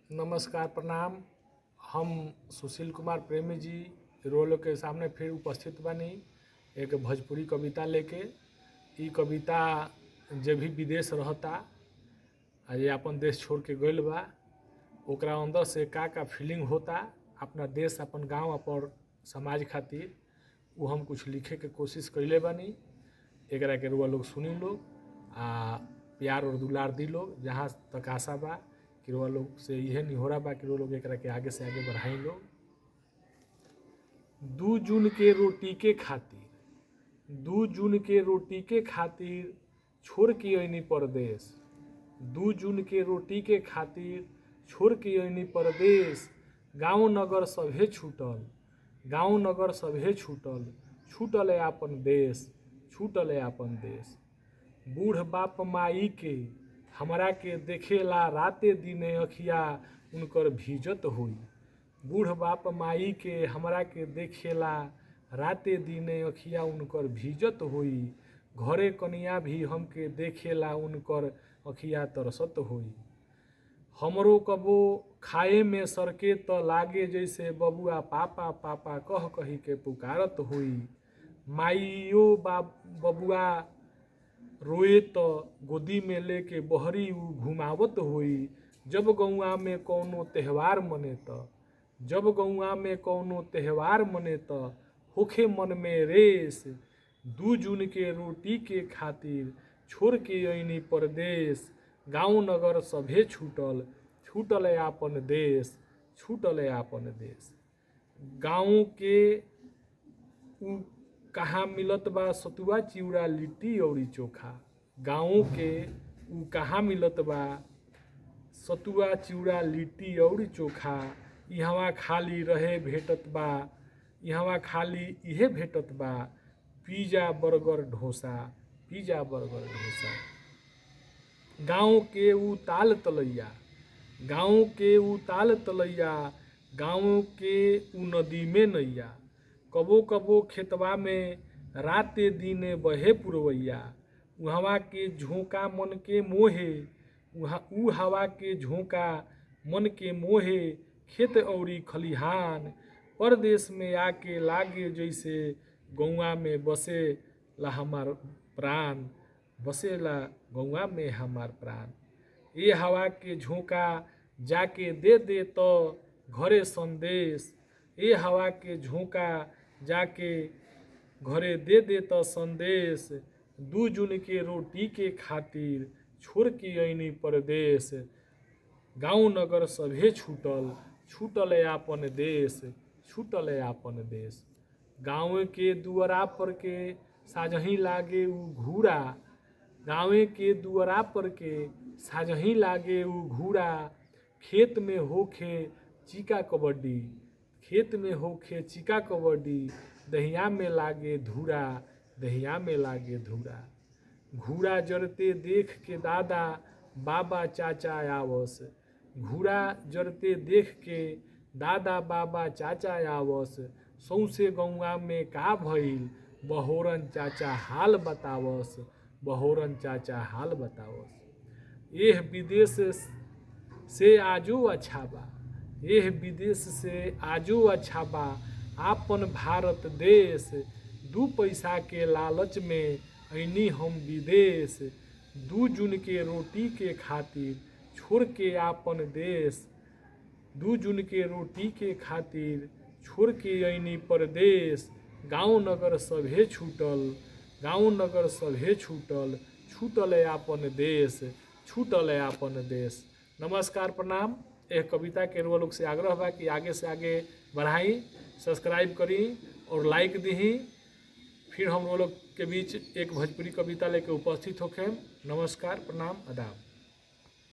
नमस्कार, प्रणाम। हम सुशील कुमार प्रेमी जी रोल के सामने फिर उपस्थित बानी एक भोजपुरी कविता लेके। ई कविता जे भी विदेश रहता आ ये अपन देश छोड़ के गइल बा, ओकरा अंदर से का फीलिंग होता अपना देश, अपन गांव, अपन समाज खातिर, वो हम कुछ लिखे के कोशिश कइले बानी। एकरा के रुआ लोग सुनी लोग आ प्यार और दुलार दी लोग। जहाँ तक आशा बा कि रुआ लोग से यह निहोरा बा कि रुआ लोग एकरा के आगे से आगे बढ़ाई लोग। 2 जून के रोटी के खातिर, 2 जून के रोटी के खातिर छोड़ के अइनी परदेश। 2 जून के रोटी के खातिर छोड़ के अइनी परदेश। गाँव नगर सभे छूटल, गाँव नगर सभे छूटल, छूटल है आपन देश, छूटल है आपन देश। बूढ़ बाप माई के हमरा के देखेला राते दिने अखिया उनकर भीजत होई। बूढ़ बाप माई के हमरा के देखेला राते दिने अखिया उनकर भीजत होई। घरे कनिया भी हमके देखेला उनकर अखिया तरसत होई। हमरो कबो खाए में सरके त लागे जैसे बबुआ पापा पापा कह कही के पुकारत होई। माइयो बबुआ रोए त गोदी में लेके बहरी उ घुमावत होई। जब गौआ में कौनो त्योहार मने त, जब गौआ में कौनो त्योहार मने त होखे मन में रेस। 2 जून के रोटी के खातिर छोड़ के अइनी परदेश। गाँव नगर सभे छूटल, छूटल है आपन देश, छूटल है आपन देश। गाँव के उ कहाँ मिलत बा सतुआ चिउरा लिट्टी अउरी चोखा। गाँव के उ कहाँ मिलत बा सतुआ चिउरा लिट्टी अउरी चोखा। इहवा खाली रहे भेटत बा, इहवा खाली इहे भेटत बा pizza burger dosa, pizza burger dosa. गाँव के उ ताल तलैया, गाँव के उ ताल तलैया, गाँव के उ नदी में नैया। कबो कबो खेतवा में राते दिने बहे पुरवैया। उहवा के झोंका मन के मोहे, उ हवा के झोंका मन के मोहे। खेत औरी खलिहान परदेश में आके लागे जैसे गौआ में बसे ला हमार प्राण, बसेला गौआ में हमार प्राण। ए हवा के झोंका जाके दे दे तो घरे संदेश। ए हवा के झोंका जाके घरे दे दे तो संदेश। 2 जून के रोटी के खातिर छोड़ के अइनी परदेश। गाँव नगर सभे छूटल, छूटल है आपन देश, छूटल है आपन देश। गाँव के दुआरा पर के साजही लागे उ घूरा, गाँव के दुआरा पर के साजही लागे उ घूरा। खेत में होखे चिका कबड्डी, खेत में होखे चिका कबड्डी। दहिया में लागे धूरा, दहिया में लागे धूरा। घूरा जरते देख के दादा बाबा चाचा आवस, घूरा जरते देख के दादा बाबा चाचा आवस। सौसे गौआ में का भइल बहोरन चाचा हाल बतावस, बहोरन चाचा हाल बतावस। एह विदेश से आजो अच्छा बा, एह विदेश से आजो अच्छा बा आपन भारत देश। 2 पैसा के लालच में अइनी हम विदेश। 2 जून के रोटी के खातिर छोड़ के आपन देश। 2 जून के रोटी के खातिर छोड़ के अइनी परदेश। गाँव नगर सभे छूटल, गाँव नगर सभे छूटल, छूटल है आपन देश, छूटल है आपन देश। नमस्कार, प्रणाम। एक कविता के रुआ लोग से आग्रह बा कि आगे से आगे बढ़ाई, सब्सक्राइब करी और लाइक दी। फिर हम लोग के बीच एक भोजपुरी कविता लेके उपस्थित होखें। नमस्कार, प्रणाम, आदाब।